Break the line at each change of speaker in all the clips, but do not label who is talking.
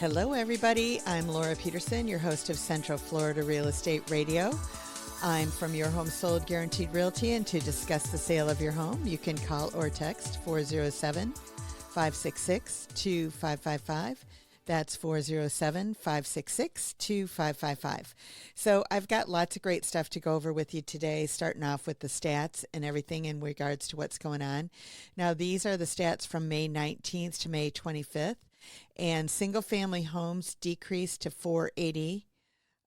Hello, everybody. I'm Laura Peterson, your host of Central Florida Real Estate Radio. I'm from Your Home Sold Guaranteed Realty, and to discuss the sale of your home, you can call or text 407-566-2555. That's 407-566-2555. So I've got lots of great stuff to go over with you today, starting off with the stats and everything in regards to what's going on. Now, these are the stats from May 19th to May 25th. And single-family homes decreased to 480,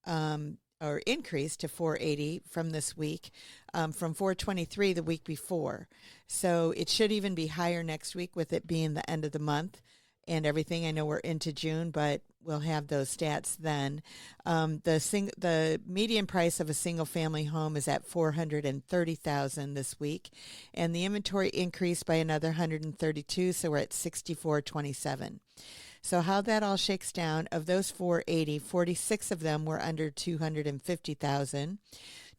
or increased to 480 from this week, from 423 the week before. So it should even be higher next week with it being the end of the month and everything. I know we're into June, but we'll have those stats then. The median price of a single-family home is at $430,000 this week, and the inventory increased by another 132, so we're at 6427. So how that all shakes down, of those 480, 46 of them were under 250,000,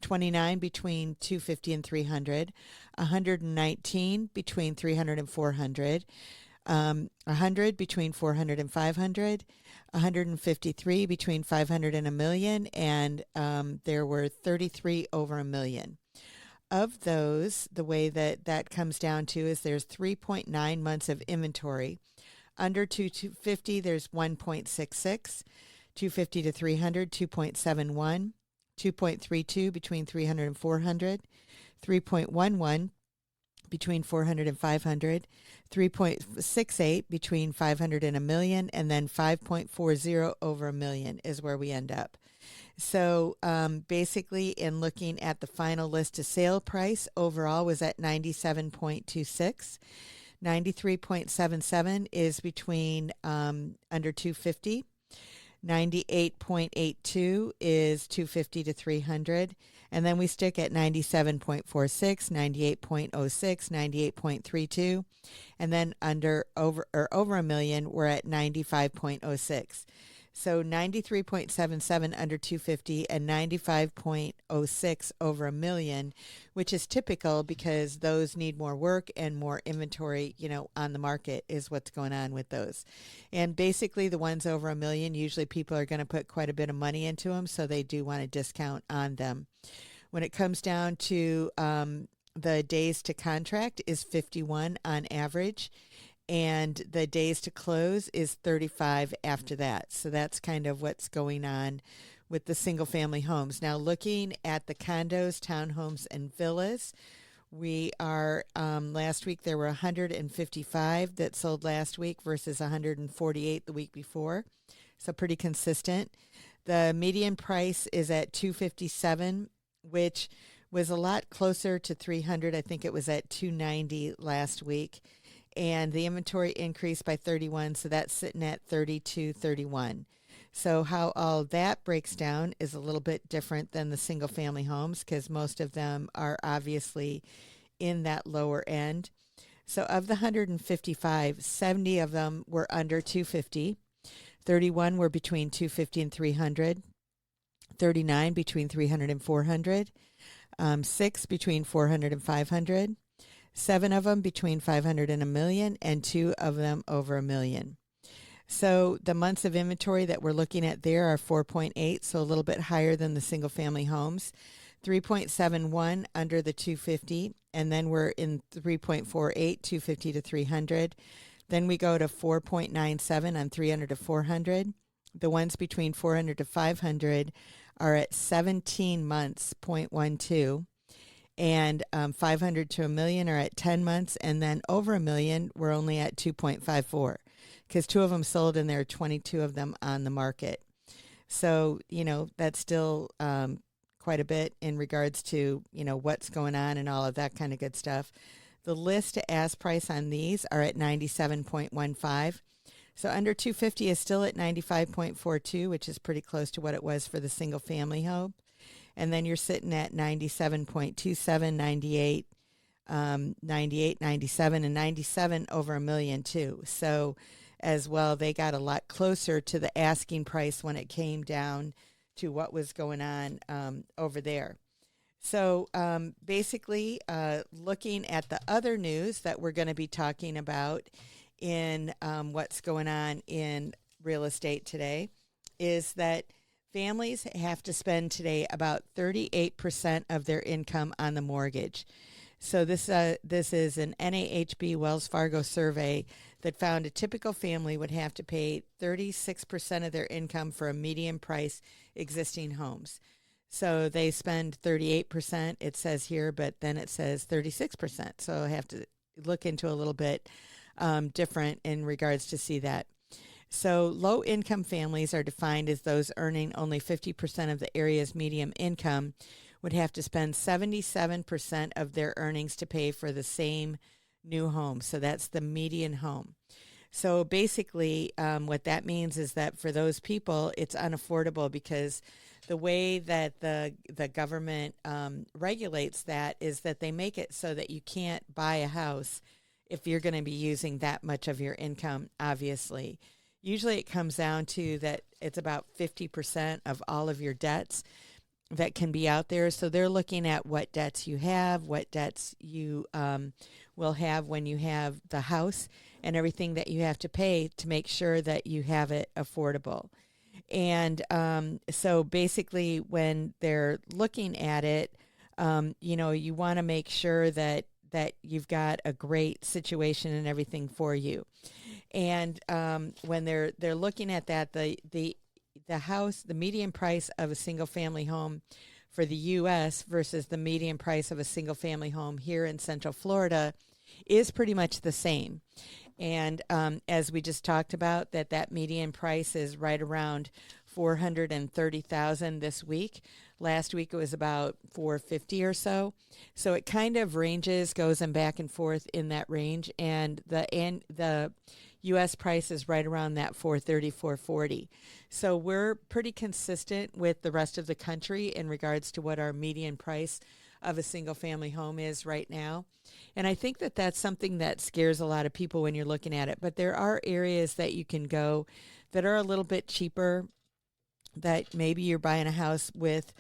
29 between 250 and 300, 119 between 300 and 400. 100 between 400 and 500, 153 between 500 and a million, and there were 33 over a million. Of those, the way that comes down to is there's 3.9 months of inventory. Under 250, there's 1.66, 250 to 300, 2.71, 2.32 between 300 and 400, 3.11 between 400 and 500, 3.68 between 500 and a million, and then 5.40 over a million is where we end up. So basically, in looking at the final list to sale price, overall was at 97.26. 93.77 is between under 250. 98.82 is 250 to 300. And then we stick at 97.46, 98.06, 98.32. And then over a million, we're at 95.06. So 93.77 under 250 and 95.06 over a million, which is typical because those need more work and more inventory, on the market is what's going on with those. And basically the ones over a million, usually people are going to put quite a bit of money into them, so they do want a discount on them. When it comes down to the days to contract is 51 on average, and the days to close is 35 after that. So that's kind of what's going on with the single-family homes. Now, looking at the condos, townhomes, and villas, we are, last week there were 155 that sold last week versus 148 the week before. So pretty consistent. The median price is at 257, which was a lot closer to 300. I think it was at 290 last week. And the inventory increased by 31, so that's sitting at 3231. So how all that breaks down is a little bit different than the single-family homes because most of them are obviously in that lower end. So of the 155, 70 of them were under 250, 31 were between 250 and 300, 39 between 300 and 400, 6 between 400 and 500, 7 of them between 500 and a million, and 2 of them over a million. So the months of inventory that we're looking at there are 4.8, so a little bit higher than the single-family homes, 3.71 under the 250, and then we're in 3.48, 250 to 300. Then we go to 4.97 on 300 to 400. The ones between 400 to 500 are at 17 months, 0.12. And 500 to a million are at 10 months, and then over a million, we're only at 2.54 because 2 of them sold and there are 22 of them on the market. So, that's still quite a bit in regards to, what's going on and all of that kind of good stuff. The list to ask price on these are at 97.15. So under 250 is still at 95.42, which is pretty close to what it was for the single family home. And then you're sitting at 97.27, 98, 98, 97, and 97 over a million too. So as well, they got a lot closer to the asking price when it came down to what was going on over there. So basically, looking at the other news that we're going to be talking about in what's going on in real estate today is that families have to spend today about 38% of their income on the mortgage. So this is an NAHB Wells Fargo survey that found a typical family would have to pay 36% of their income for a median price existing homes. So they spend 38%, it says here, but then it says 36%. So I have to look into a little bit different in regards to see that. So low income families are defined as those earning only 50% of the area's median income would have to spend 77% of their earnings to pay for the same new home. So that's the median home. So basically what that means is that for those people, it's unaffordable because the way that the government regulates that is that they make it so that you can't buy a house if you're going to be using that much of your income, obviously. Usually it comes down to that it's about 50% of all of your debts that can be out there. So they're looking at what debts you have, what debts you will have when you have the house, and everything that you have to pay to make sure that you have it affordable. And so basically when they're looking at it, you want to make sure that you've got a great situation and everything for you. And when they're looking at that, the house, the median price of a single family home for the U.S. versus the median price of a single family home here in Central Florida is pretty much the same. And as we just talked about, that median price is right around $430,000 this week. Last week it was about $450 or so. So it kind of ranges, goes and back and forth in that range. And the U.S. price is right around that $430, $440. So we're pretty consistent with the rest of the country in regards to what our median price of a single family home is right now. And I think that that's something that scares a lot of people when you're looking at it. But there are areas that you can go that are a little bit cheaper, that maybe you're buying a house with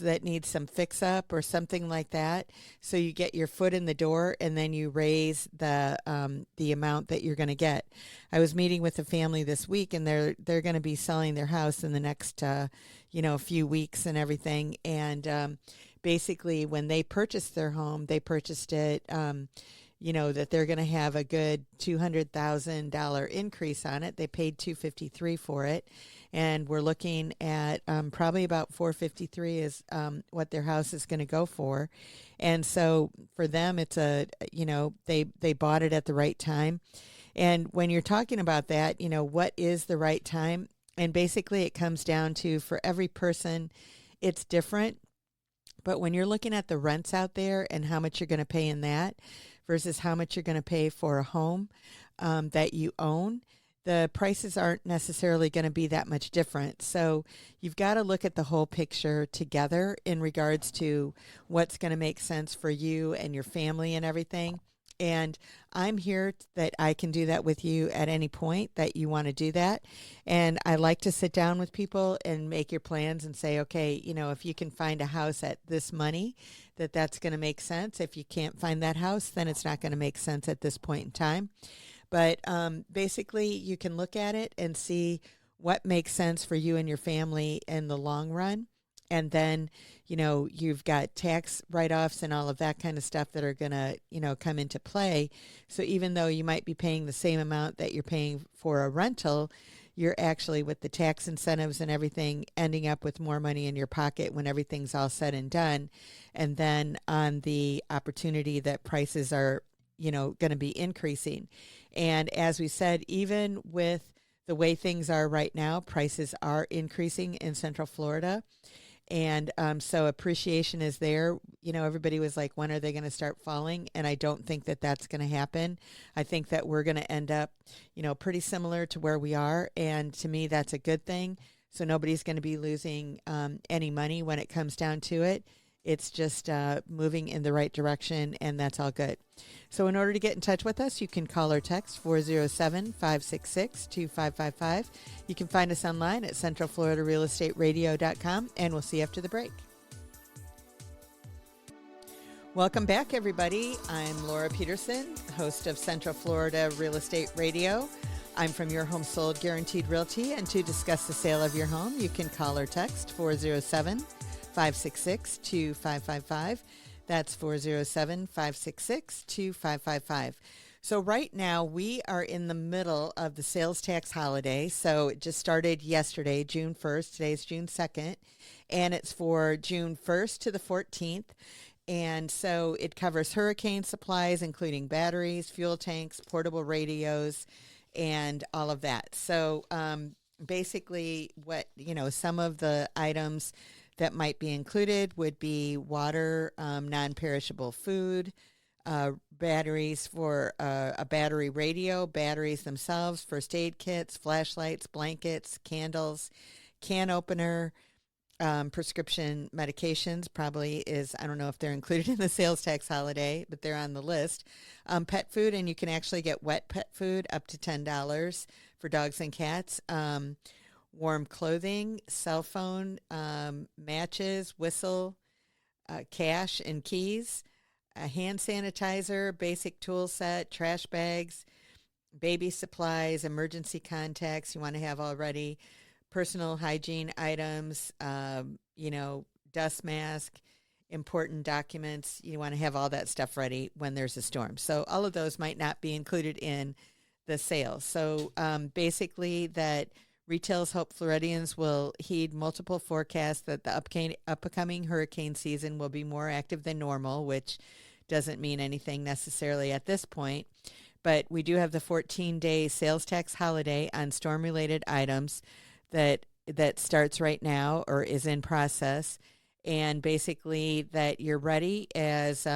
that needs some fix up or something like that. So you get your foot in the door and then you raise the amount that you're going to get. I was meeting with a family this week and they're going to be selling their house in the next few weeks and everything. And basically when they purchased their home, they purchased it that they're going to have a good $200,000 increase on it. They paid $253 for it. And we're looking at probably about $453 is what their house is going to go for. And so for them, it's they bought it at the right time. And when you're talking about that, what is the right time? And basically it comes down to, for every person, it's different. But when you're looking at the rents out there and how much you're going to pay in that versus how much you're going to pay for a home that you own, the prices aren't necessarily going to be that much different. So you've got to look at the whole picture together in regards to what's going to make sense for you and your family and everything. And I'm here that I can do that with you at any point that you want to do that. And I like to sit down with people and make your plans and say, okay, if you can find a house at this money, that's going to make sense. If you can't find that house, then it's not going to make sense at this point in time. But basically, you can look at it and see what makes sense for you and your family in the long run. And then, you've got tax write-offs and all of that kind of stuff that are going to, come into play. So even though you might be paying the same amount that you're paying for a rental, you're actually, with the tax incentives and everything, ending up with more money in your pocket when everything's all said and done. And then on the opportunity that prices are, going to be increasing. And as we said, even with the way things are right now, prices are increasing in Central Florida. And so appreciation is there. Everybody was like, when are they going to start falling? And I don't think that that's going to happen. I think that we're going to end up, pretty similar to where we are. And to me, that's a good thing. So nobody's going to be losing any money when it comes down to it. It's just moving in the right direction, and that's all good. So in order to get in touch with us, you can call or text 407-566-2555. You can find us online at centralfloridarealestateradio.com, and we'll see you after the break. Welcome back, everybody. I'm Laura Peterson, host of Central Florida Real Estate Radio. I'm from Your Home Sold Guaranteed Realty, and to discuss the sale of your home, you can call or text 407-566-2555. That's 407-566-2555. So right now we are in the middle of the sales tax holiday. So it just started yesterday, June 1st. Today's June 2nd, and it's for June 1st to the 14th. And so it covers hurricane supplies, including batteries, fuel tanks, portable radios, and all of that. So basically some of the items that might be included would be water, non-perishable food, batteries for a battery radio, batteries themselves, first aid kits, flashlights, blankets, candles, can opener, prescription medications probably is, I don't know if they're included in the sales tax holiday, but they're on the list. Pet food, and you can actually get wet pet food up to $10 for dogs and cats. Warm clothing, cell phone, matches, whistle, cash and keys, a hand sanitizer, basic tool set, trash bags, baby supplies, emergency contacts you want to have already, personal hygiene items, dust mask, important documents. You want to have all that stuff ready when there's a storm. So all of those might not be included in the sale. So basically that retailers hope Floridians will heed multiple forecasts that the upcoming hurricane season will be more active than normal, which doesn't mean anything necessarily at this point. But we do have the 14-day sales tax holiday on storm-related items that starts right now or is in process, and basically that you're ready as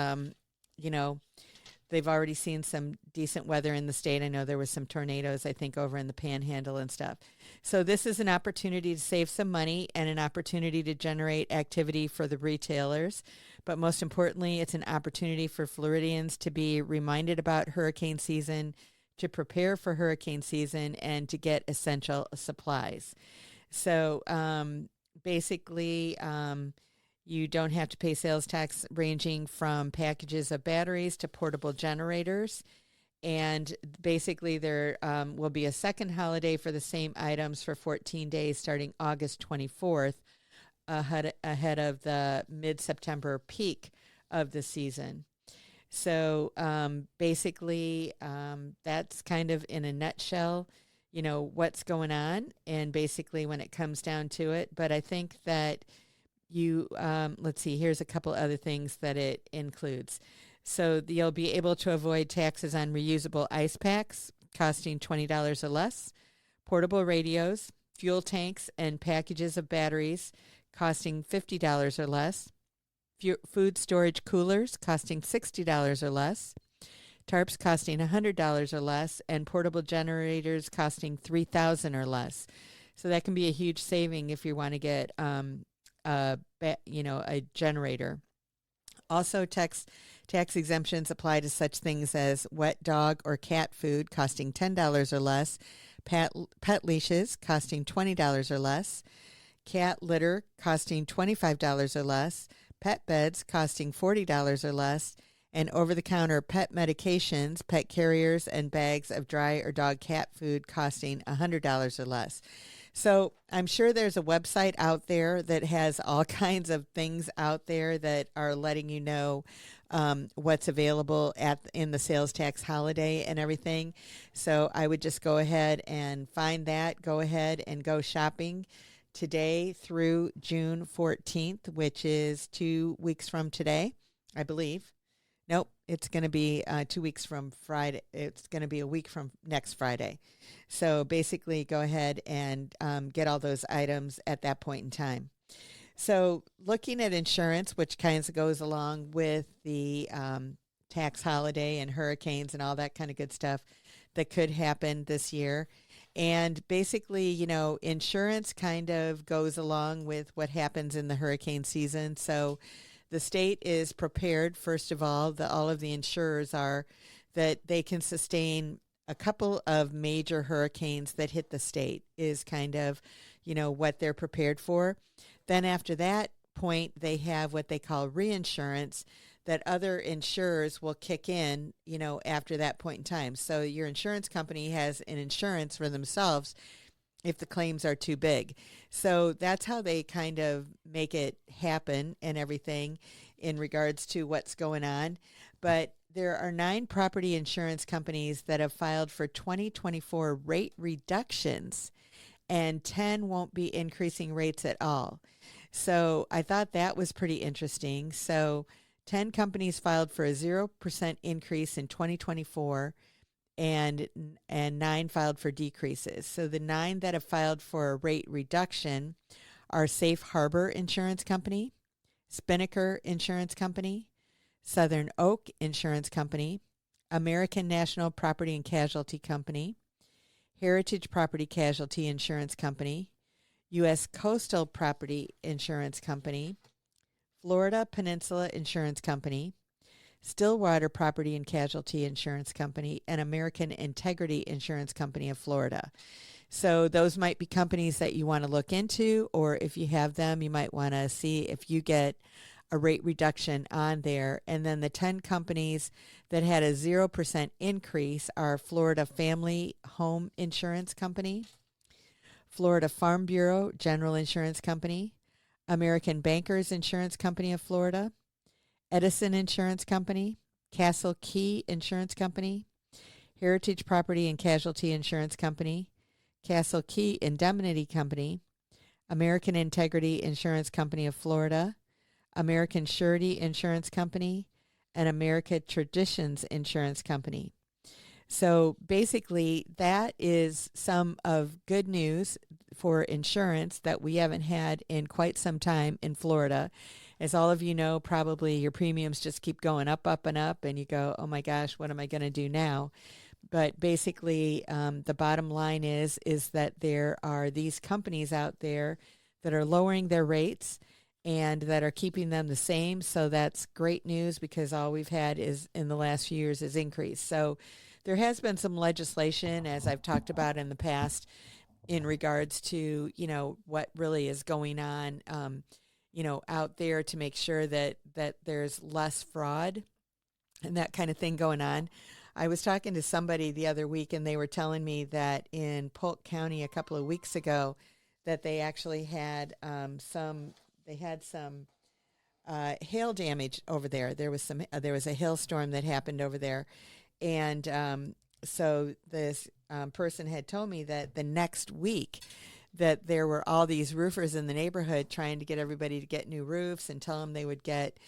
they've already seen some decent weather in the state. I know there was some tornadoes, I think, over in the Panhandle and stuff. So this is an opportunity to save some money and an opportunity to generate activity for the retailers. But most importantly, it's an opportunity for Floridians to be reminded about hurricane season, to prepare for hurricane season, and to get essential supplies. So basically, you don't have to pay sales tax ranging from packages of batteries to portable generators. And basically, there will be a second holiday for the same items for 14 days starting August 24th, ahead of the mid-September peak of the season. So basically, that's kind of in a nutshell, what's going on, and basically when it comes down to it. But I think that let's see, here's a couple other things that it includes. So you'll be able to avoid taxes on reusable ice packs costing $20 or less, portable radios, fuel tanks, and packages of batteries costing $50 or less, food storage coolers costing $60 or less, tarps costing $100 or less, and portable generators costing $3,000 or less. So that can be a huge saving if you want to get a generator. Also, tax exemptions apply to such things as wet dog or cat food costing $10 or less, pet leashes costing $20 or less, cat litter costing $25 or less, pet beds costing $40 or less, and over-the-counter pet medications, pet carriers, and bags of dry or dog cat food costing $100 or less. So I'm sure there's a website out there that has all kinds of things out there that are letting you know what's available in the sales tax holiday and everything. So I would just go ahead and find that. Go ahead and go shopping today through June 14th, which is 2 weeks from today, I believe. Nope, it's going to be 2 weeks from Friday. It's going to be a week from next Friday. So basically, go ahead and get all those items at that point in time. So looking at insurance, which kind of goes along with the tax holiday and hurricanes and all that kind of good stuff that could happen this year. And basically, insurance kind of goes along with what happens in the hurricane season. So the state is prepared, first of all, all of the insurers are, that they can sustain a couple of major hurricanes that hit the state is kind of, what they're prepared for. Then after that point, they have what they call reinsurance that other insurers will kick in, after that point in time. So your insurance company has an insurance for themselves if the claims are too big. So that's how they kind of make it happen and everything in regards to what's going on. But there are 9 property insurance companies that have filed for 2024 rate reductions, and 10 won't be increasing rates at all. So I thought that was pretty interesting. So 10 companies filed for a 0% increase in 2024, and 9 filed for decreases. So the 9 that have filed for a rate reduction are Safe Harbor Insurance Company, Spinnaker Insurance Company, Southern Oak Insurance Company, American National Property and Casualty Company, Heritage Property Casualty Insurance Company, U.S. Coastal Property Insurance Company, Florida Peninsula Insurance Company, Stillwater Property and Casualty Insurance Company, and American Integrity Insurance Company of Florida. So those might be companies that you want to look into, or if you have them, you might want to see if you get a rate reduction on there. And then the 10 companies that had a 0% increase are Florida Family Home Insurance Company, Florida Farm Bureau General Insurance Company, American Bankers Insurance Company of Florida, Edison Insurance Company, Castle Key Insurance Company, Heritage Property and Casualty Insurance Company, Castle Key Indemnity Company, American Integrity Insurance Company of Florida, American Surety Insurance Company, and America Traditions Insurance Company. So basically, that is some of good news for insurance that we haven't had in quite some time in Florida. As all of you know, probably your premiums just keep going up, up, and up, and you go, oh my gosh, what am I going to do now? But basically, the bottom line is that there are these companies out there that are lowering their rates and that are keeping them the same. So that's great news, because all we've had is in the last few years is increase. So there has been some legislation, as I've talked about in the past, in regards to, what really is going on, out there to make sure that there's less fraud and that kind of thing going on. I was talking to somebody the other week, and they were telling me that in Polk County a couple of weeks ago that they actually had some hail damage over there. There was a hailstorm that happened over there. And so this person had told me that the next week that there were all these roofers in the neighborhood trying to get everybody to get new roofs and tell them they would get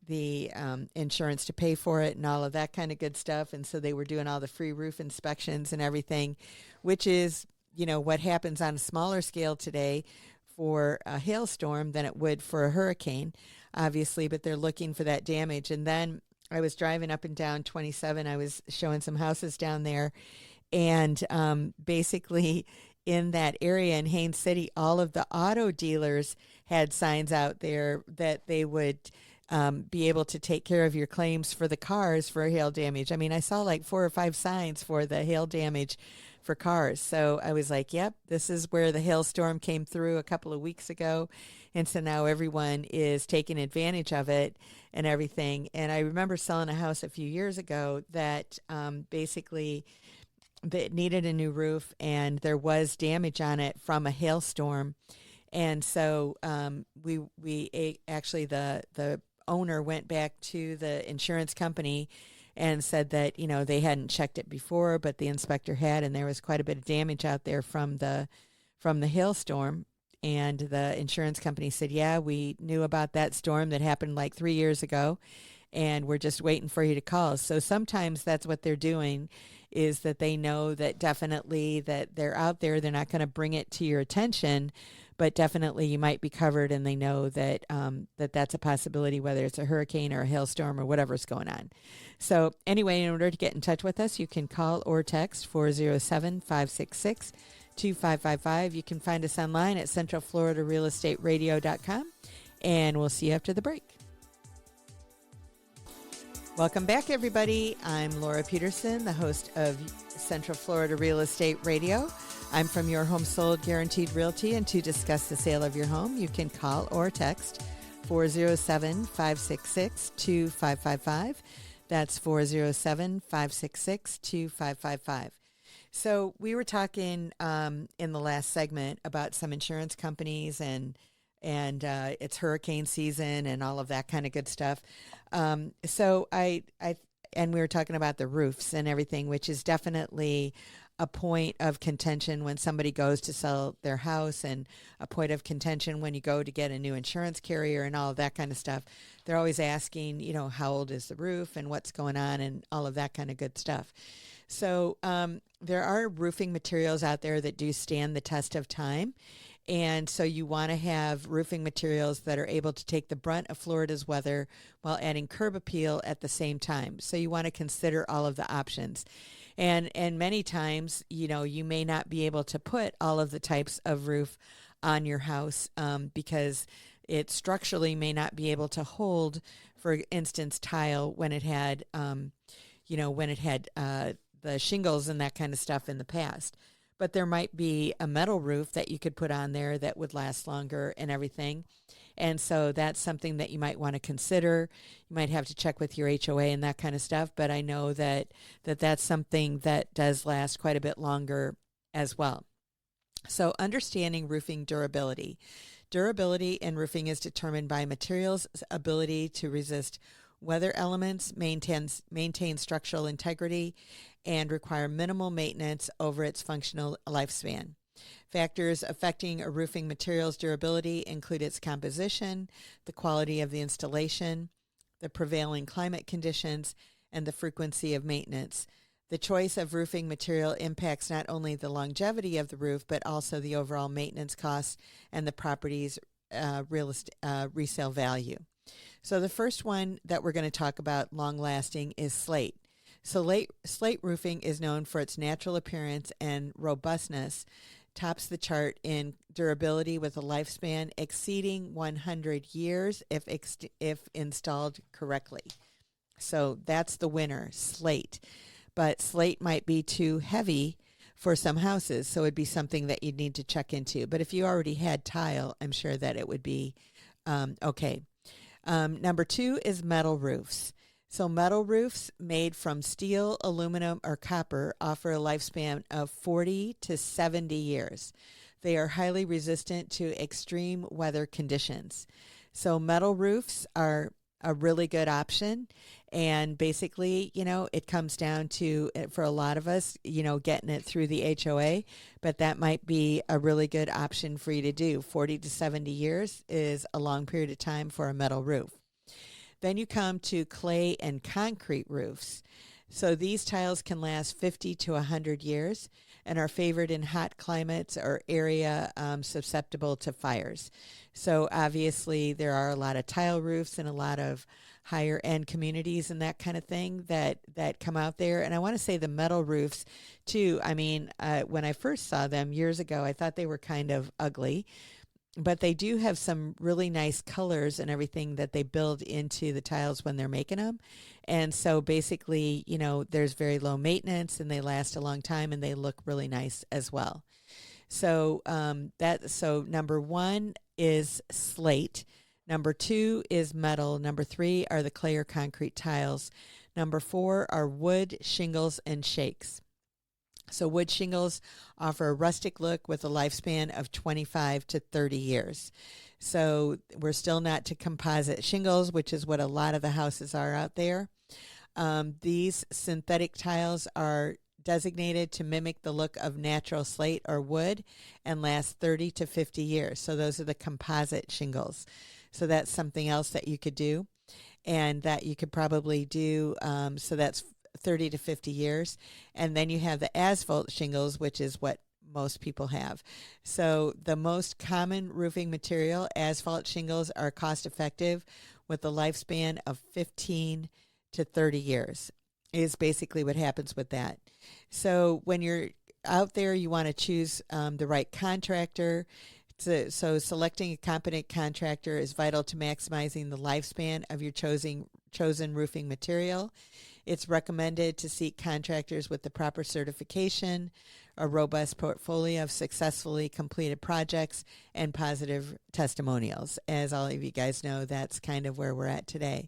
the insurance to pay for it and all of that kind of good stuff. And so they were doing all the free roof inspections and everything, which is, what happens on a smaller scale today for a hailstorm than it would for a hurricane, obviously, but they're looking for that damage. And then I was driving up and down 27. I was showing some houses down there, and basically in that area in Haines City, all of the auto dealers had signs out there that they would be able to take care of your claims for the cars for hail damage. I mean, I saw like 4 or 5 signs for the hail damage for cars. So I was like, yep, this is where the hailstorm came through a couple of weeks ago. And so now everyone is taking advantage of it and everything. And I remember selling a house a few years ago that basically that needed a new roof, and there was damage on it from a hailstorm. And so we actually, the owner went back to the insurance company and said that, they hadn't checked it before, but the inspector had, and there was quite a bit of damage out there from the hailstorm. And the insurance company said, yeah, we knew about that storm that happened like 3 years ago, and we're just waiting for you to call. So sometimes that's what they're doing, is that they know that definitely that they're out there. They're not going to bring it to your attention, but definitely you might be covered, and they know that that's a possibility, whether it's a hurricane or a hailstorm or whatever's going on. So anyway, in order to get in touch with us, you can call or text 407-566-2555. You can find us online at centralfloridarealestateradio.com, and we'll see you after the break. Welcome back, everybody. I'm Laura Peterson, the host of Central Florida Real Estate Radio. I'm from Your Home Sold Guaranteed Realty, and to discuss the sale of your home, you can call or text 407-566-2555. That's 407-566-2555. So we were talking in the last segment about some insurance companies and it's hurricane season and all of that kind of good stuff. So and we were talking about the roofs and everything, which is definitely a point of contention when somebody goes to sell their house, and a point of contention when you go to get a new insurance carrier and all of that kind of stuff. They're always asking, how old is the roof and what's going on and all of that kind of good stuff. So there are roofing materials out there that do stand the test of time. And so you want to have roofing materials that are able to take the brunt of Florida's weather while adding curb appeal at the same time. So you want to consider all of the options. And many times, you may not be able to put all of the types of roof on your house because it structurally may not be able to hold, for instance, tile when it had, the shingles and that kind of stuff in the past. But there might be a metal roof that you could put on there that would last longer and everything. And so that's something that you might want to consider. You might have to check with your HOA and that kind of stuff. But I know that's something that does last quite a bit longer as well. So understanding roofing durability. Durability in roofing is determined by materials' ability to resist weather elements, maintain structural integrity, and require minimal maintenance over its functional lifespan. Factors affecting a roofing material's durability include its composition, the quality of the installation, the prevailing climate conditions, and the frequency of maintenance. The choice of roofing material impacts not only the longevity of the roof, but also the overall maintenance costs and the property's resale value. So the first one that we're going to talk about long-lasting is slate. So slate roofing is known for its natural appearance and robustness, tops the chart in durability with a lifespan exceeding 100 years if installed correctly. So that's the winner, slate. But slate might be too heavy for some houses, so it'd be something that you'd need to check into. But if you already had tile, I'm sure that it would be okay. Number 2 is metal roofs. So metal roofs made from steel, aluminum, or copper offer a lifespan of 40 to 70 years. They are highly resistant to extreme weather conditions. So metal roofs are a really good option. And basically, it comes down to, for a lot of us, getting it through the HOA, but that might be a really good option for you to do. 40 to 70 years is a long period of time for a metal roof. Then you come to clay and concrete roofs. So these tiles can last 50 to 100 years and are favored in hot climates or area susceptible to fires. So obviously there are a lot of tile roofs and a lot of higher end communities and that kind of thing that come out there. And I want to say the metal roofs too. I mean, when I first saw them years ago, I thought they were kind of ugly. But they do have some really nice colors and everything that they build into the tiles when they're making them. And so basically, there's very low maintenance and they last a long time and they look really nice as well. So so number 1 is slate. Number 2 is metal. Number 3 are the clay or concrete tiles. Number 4 are wood, shingles, and shakes. So wood shingles offer a rustic look with a lifespan of 25 to 30 years. So we're still not to composite shingles, which is what a lot of the houses are out there. These synthetic tiles are designated to mimic the look of natural slate or wood and last 30 to 50 years. So those are the composite shingles. So that's something else that you could do and that you could probably do. So that's 30 to 50 years. And then you have the asphalt shingles, which is what most people have. So the most common roofing material, asphalt shingles, are cost effective with a lifespan of 15 to 30 years is basically what happens with that. So when you're out there, you want to choose the right contractor. So selecting a competent contractor is vital to maximizing the lifespan of your chosen roofing material. It's recommended to seek contractors with the proper certification, a robust portfolio of successfully completed projects, and positive testimonials. As all of you guys know, that's kind of where we're at today.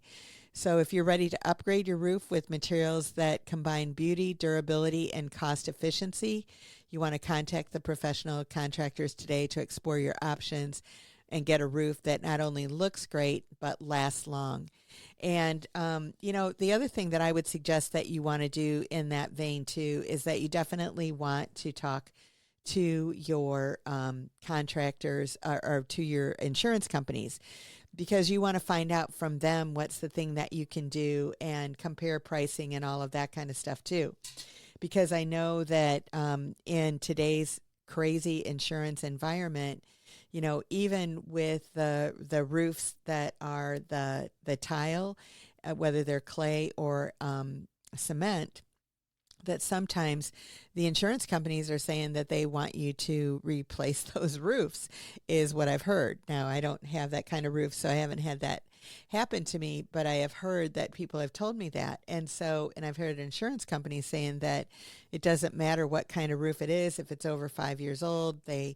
So if you're ready to upgrade your roof with materials that combine beauty, durability, and cost efficiency, you want to contact the professional contractors today to explore your options and get a roof that not only looks great, but lasts long. And, the other thing that I would suggest that you want to do in that vein too is that you definitely want to talk to your contractors or to your insurance companies, because you want to find out from them what's the thing that you can do and compare pricing and all of that kind of stuff too. Because I know that in today's crazy insurance environment, even with the roofs that are the tile, whether they're clay or cement, that sometimes the insurance companies are saying that they want you to replace those roofs, is what I've heard. Now, I don't have that kind of roof, so I haven't had that happen to me, but I have heard that people have told me that. And I've heard insurance companies saying that it doesn't matter what kind of roof it is. If it's over 5 years old, they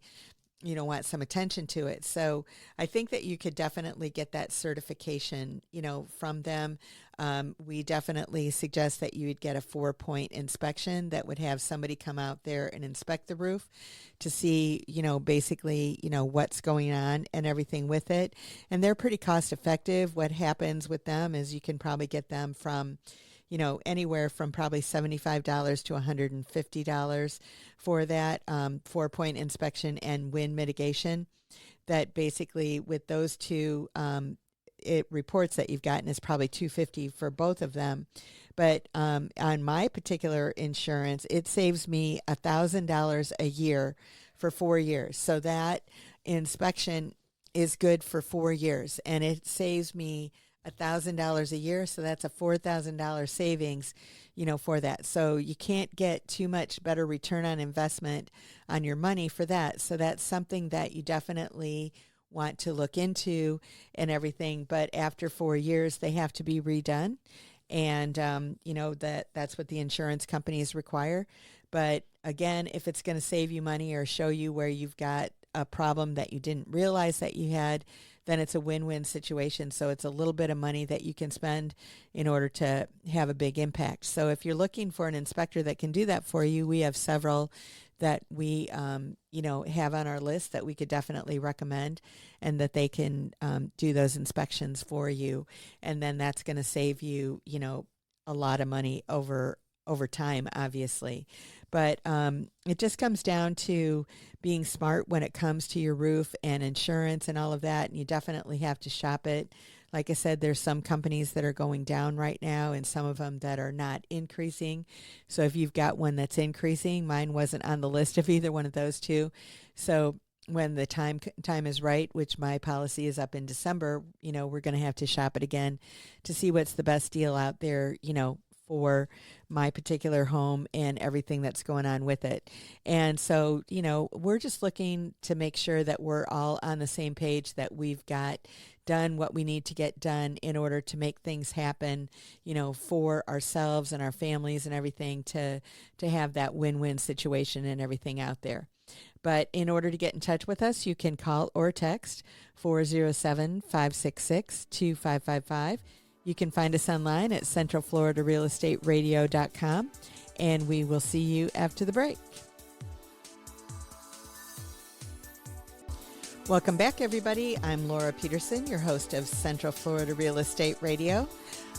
want some attention to it. So I think that you could definitely get that certification, from them. We definitely suggest that you would get a 4-point inspection that would have somebody come out there and inspect the roof to see, basically, what's going on and everything with it. And they're pretty cost effective. What happens with them is you can probably get them from anywhere from probably $75 to $150 for that 4-point inspection and wind mitigation. That basically, with those two, it reports that you've gotten is probably $250 for both of them. But on my particular insurance, it saves me $1,000 a year for 4 years. So that inspection is good for 4 years, and it saves me $1,000 a year, so that's a $4,000 savings, for that. So you can't get too much better return on investment on your money for that. So that's something that you definitely want to look into and everything. But after 4 years, they have to be redone, and that's what the insurance companies require. But again, if it's going to save you money or show you where you've got a problem that you didn't realize that you had, then it's a win-win situation. So it's a little bit of money that you can spend in order to have a big impact. So if you're looking for an inspector that can do that for you, we have several that we, have on our list that we could definitely recommend, and that they can do those inspections for you. And then that's going to save you, a lot of money over time, obviously. But it just comes down to being smart when it comes to your roof and insurance and all of that. And you definitely have to shop it. Like I said, there's some companies that are going down right now and some of them that are not increasing. So if you've got one that's increasing, mine wasn't on the list of either one of those two. So when the time is right, which my policy is up in December, we're going to have to shop it again to see what's the best deal out there, for my particular home and everything that's going on with it. And so, we're just looking to make sure that we're all on the same page, that we've got done what we need to get done in order to make things happen, for ourselves and our families and everything, to have that win-win situation and everything out there. But in order to get in touch with us, you can call or text 407-566-2555. You can find us online at centralfloridarealestateradio.com, and we will see you after the break. Welcome back, everybody. I'm Laura Peterson, your host of Central Florida Real Estate Radio.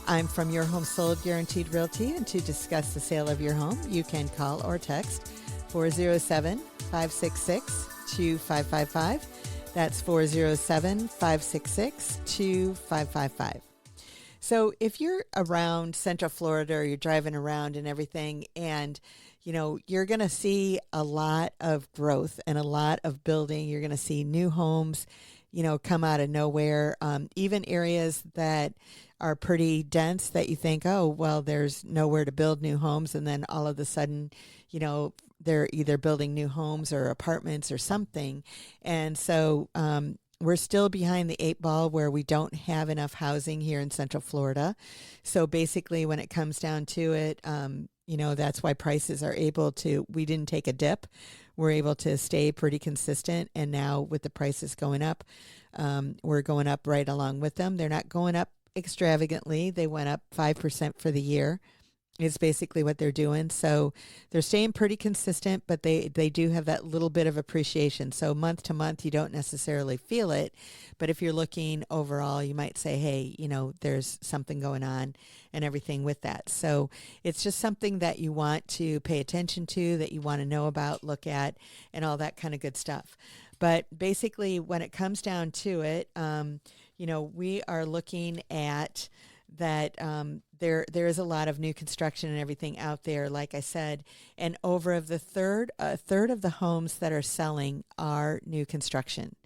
I'm from Your Home Sold Guaranteed Realty, and to discuss the sale of your home, you can call or text 407-566-2555. That's 407-566-2555. So if you're around Central Florida or you're driving around and everything, and, you're going to see a lot of growth and a lot of building. You're going to see new homes, come out of nowhere, even areas that are pretty dense that you think, oh, well, there's nowhere to build new homes. And then all of a sudden, they're either building new homes or apartments or something. And so we're still behind the eight ball where we don't have enough housing here in Central Florida. So basically, when it comes down to it, that's why prices are able to, we didn't take a dip. We're able to stay pretty consistent. And now with the prices going up, we're going up right along with them. They're not going up extravagantly. They went up 5% for the year is basically what they're doing. So they're staying pretty consistent, but they do have that little bit of appreciation. So month to month, you don't necessarily feel it. But if you're looking overall, you might say, hey, there's something going on and everything with that. So it's just something that you want to pay attention to, that you want to know about, look at, and all that kind of good stuff. But basically, when it comes down to it, we are looking at that there is a lot of new construction and everything out there, like I said, and over of a third of the homes that are selling are new construction.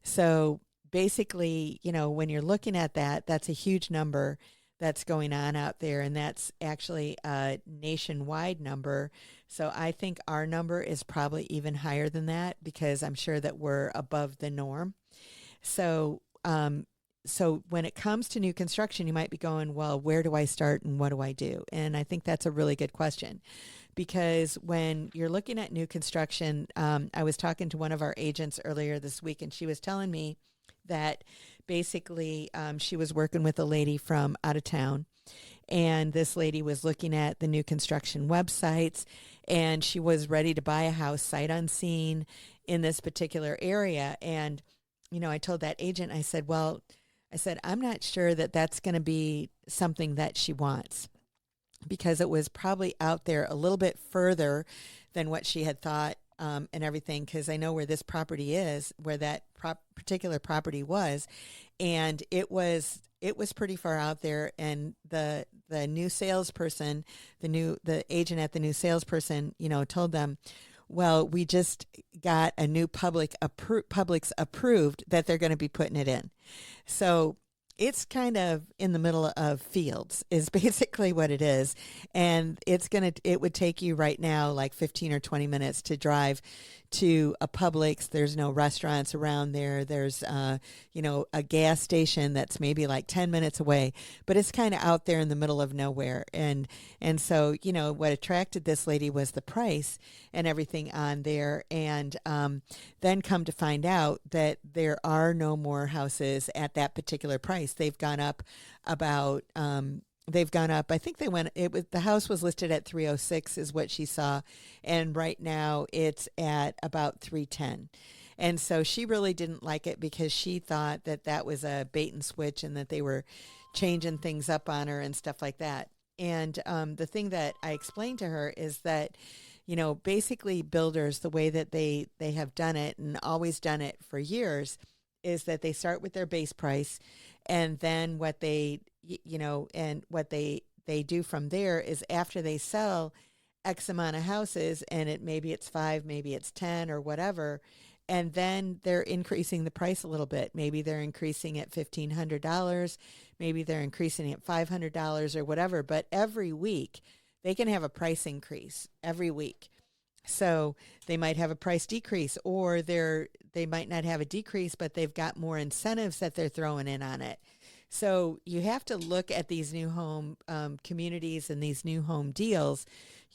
So basically, when you're looking at that, that's a huge number that's going on out there, and that's actually a nationwide number. So I think our number is probably even higher than that, because I'm sure that we're above the norm. So when it comes to new construction, you might be going, well, where do I start and what do I do? And I think that's a really good question, because when you're looking at new construction, I was talking to one of our agents earlier this week, and she was telling me that basically she was working with a lady from out of town, and this lady was looking at the new construction websites, and she was ready to buy a house sight unseen in this particular area. And, I told that agent, I said, I'm not sure that that's going to be something that she wants, because it was probably out there a little bit further than what she had thought and everything, because I know where this property is, where that particular property was, and it was pretty far out there. And the new salesperson, the agent at the new salesperson, told them, well, we just got a new Publix approved that they're going to be putting it in. So it's kind of in the middle of fields is basically what it is. And it would take you right now like 15 or 20 minutes to drive to a Publix. There's no restaurants around there. There's, a gas station that's maybe like 10 minutes away, but it's kind of out there in the middle of nowhere. And so, what attracted this lady was the price and everything on there. And then come to find out that there are no more houses at that particular price. They've gone up about, I think the house was listed at 306 is what she saw. And right now it's at about 310. And so she really didn't like it, because she thought that was a bait and switch, and that they were changing things up on her and stuff like that. And the thing that I explained to her is that, basically builders, the way that they have done it and always done it for years, is that they start with their base price, and then what they do from there is, after they sell X amount of houses, and maybe it's 5, maybe it's 10 or whatever, and then they're increasing the price a little bit. Maybe they're increasing it $1,500, maybe they're increasing it $500 or whatever, but every week they can have a price increase every week. So they might have a price decrease, or they might not have a decrease, but they've got more incentives that they're throwing in on it. So you have to look at these new home communities and these new home deals,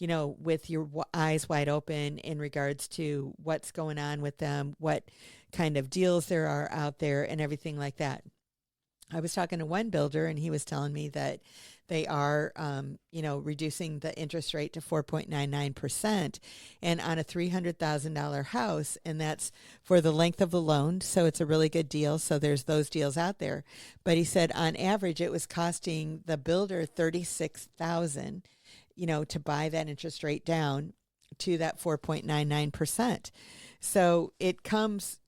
with your eyes wide open in regards to what's going on with them, what kind of deals there are out there, and everything like that. I was talking to one builder, and he was telling me that they are, reducing the interest rate to 4.99%, and on a $300,000 house, and that's for the length of the loan. So it's a really good deal. So there's those deals out there. But he said on average, it was costing the builder $36,000, to buy that interest rate down to that 4.99%. So it comes,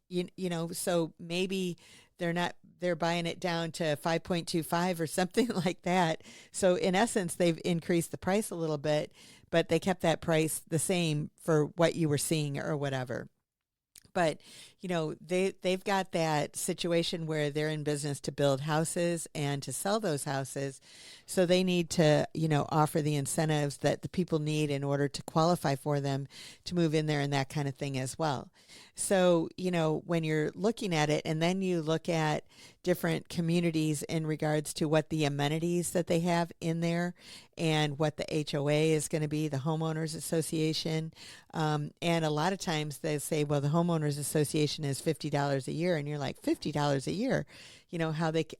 so maybe they're buying it down to 5.25 or something like that. So in essence, they've increased the price a little bit, but they kept that price the same for what you were seeing or whatever. But, they've got that situation where they're in business to build houses and to sell those houses. So they need to, offer the incentives that the people need in order to qualify for them to move in there and that kind of thing as well. So, when you're looking at it and then you look at different communities in regards to what the amenities that they have in there and what the HOA is going to be, the homeowners association. And a lot of times they say, well, the homeowners association is $50 a year. And you're like, $50 a year?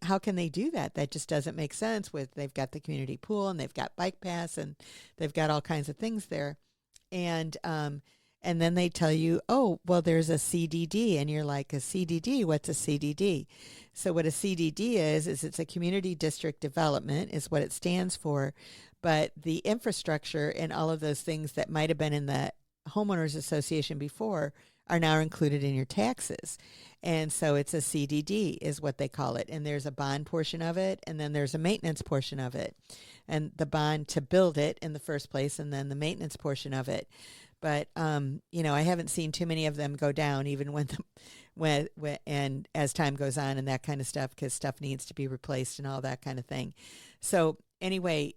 How can they do that? That just doesn't make sense. They've got the community pool and they've got bike pass and they've got all kinds of things there. And then they tell you, oh, well, there's a CDD. And you're like, a CDD? What's a CDD? So what a CDD is it's a community district development is what it stands for. But the infrastructure and all of those things that might have been in the homeowners association before are now included in your taxes. And so it's a CDD is what they call it. And there's a bond portion of it, and then there's a maintenance portion of it. And the bond to build it in the first place, and then the maintenance portion of it. But, I haven't seen too many of them go down, even when and as time goes on and that kind of stuff, because stuff needs to be replaced and all that kind of thing. So anyway,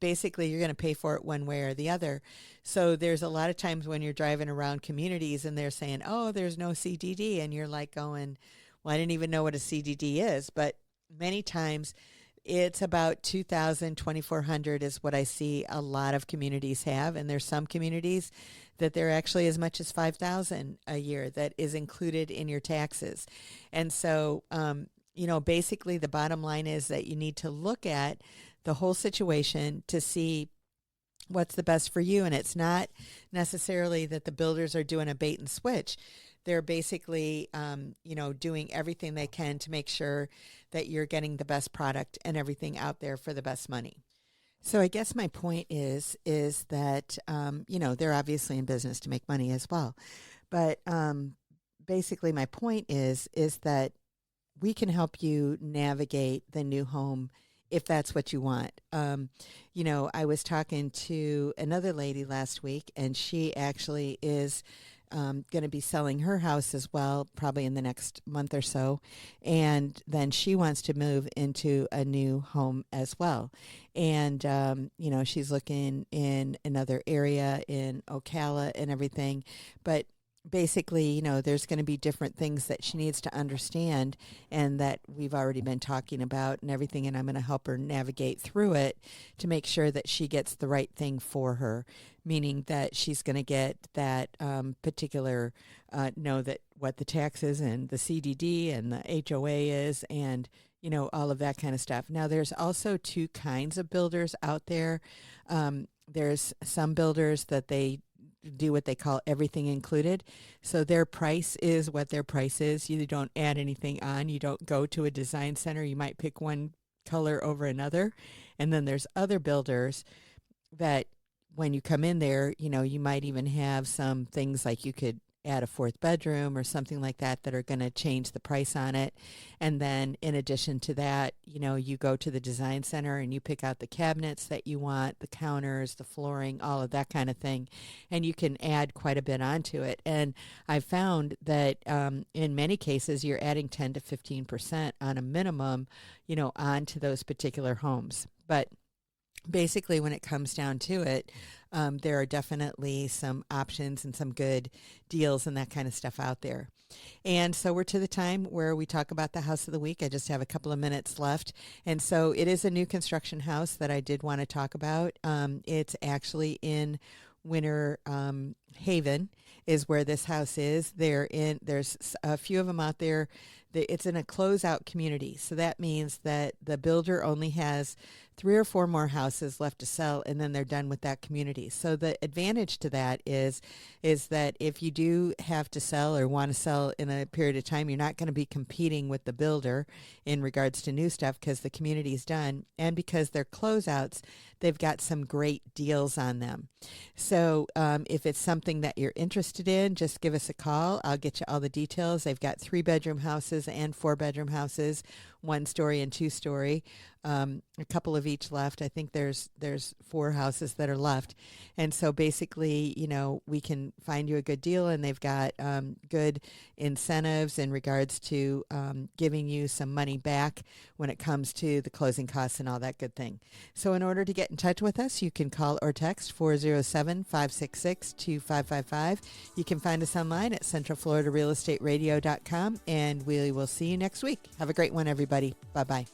basically you're going to pay for it one way or the other. So there's a lot of times when you're driving around communities and they're saying, oh, there's no CDD. And you're like going, well, I didn't even know what a CDD is. But many times it's about 2,000, 2,400 is what I see a lot of communities have. And there's some communities that they're actually as much as 5,000 a year that is included in your taxes. And so, basically the bottom line is that you need to look at the whole situation to see what's the best for you. And it's not necessarily that the builders are doing a bait and switch. They're basically, doing everything they can to make sure that you're getting the best product and everything out there for the best money. So I guess my point is that, they're obviously in business to make money as well. But basically my point is that we can help you navigate the new home if that's what you want. I was talking to another lady last week, and she actually is going to be selling her house as well, probably in the next month or so. And then she wants to move into a new home as well. And, she's looking in another area in Ocala and everything. But basically, there's going to be different things that she needs to understand and that we've already been talking about and everything. And I'm going to help her navigate through it to make sure that she gets the right thing for her, meaning that she's going to get that particular, know that what the taxes and the CDD and the HOA is and, all of that kind of stuff. Now, there's also two kinds of builders out there. There's some builders that they do what they call everything included. So their price is what their price is. You don't add anything on. You don't go to a design center. You might pick one color over another. And then there's other builders that when you come in there, you might even have some things like you could add a fourth bedroom or something like that that are going to change the price on it. And then in addition to that, you go to the design center and you pick out the cabinets that you want, the counters, the flooring, all of that kind of thing. And you can add quite a bit onto it. And I found that in many cases, you're adding 10 to 15% on a minimum, onto those particular homes. But basically, when it comes down to it, there are definitely some options and some good deals and that kind of stuff out there. And so we're to the time where we talk about the house of the week. I just have a couple of minutes left. And so it is a new construction house that I did want to talk about. It's actually in Winter Haven is where this house is. There's a few of them out there. It's in a closeout community. So that means that the builder only has 3 or 4 more houses left to sell, and then they're done with that community. So the advantage to that is that if you do have to sell or want to sell in a period of time, you're not going to be competing with the builder in regards to new stuff because the community's done. And because they're closeouts, they've got some great deals on them. So if it's something that you're interested in, just give us a call. I'll get you all the details. They've got 3-bedroom houses and 4-bedroom houses. one story and two story. A couple of each left. I think there's 4 houses that are left. And so basically, we can find you a good deal, and they've got good incentives in regards to giving you some money back when it comes to the closing costs and all that good thing. So in order to get in touch with us, you can call or text 407-566-2555. You can find us online at centralfloridarealestateradio.com, and we will see you next week. Have a great one, everybody. Bye-bye.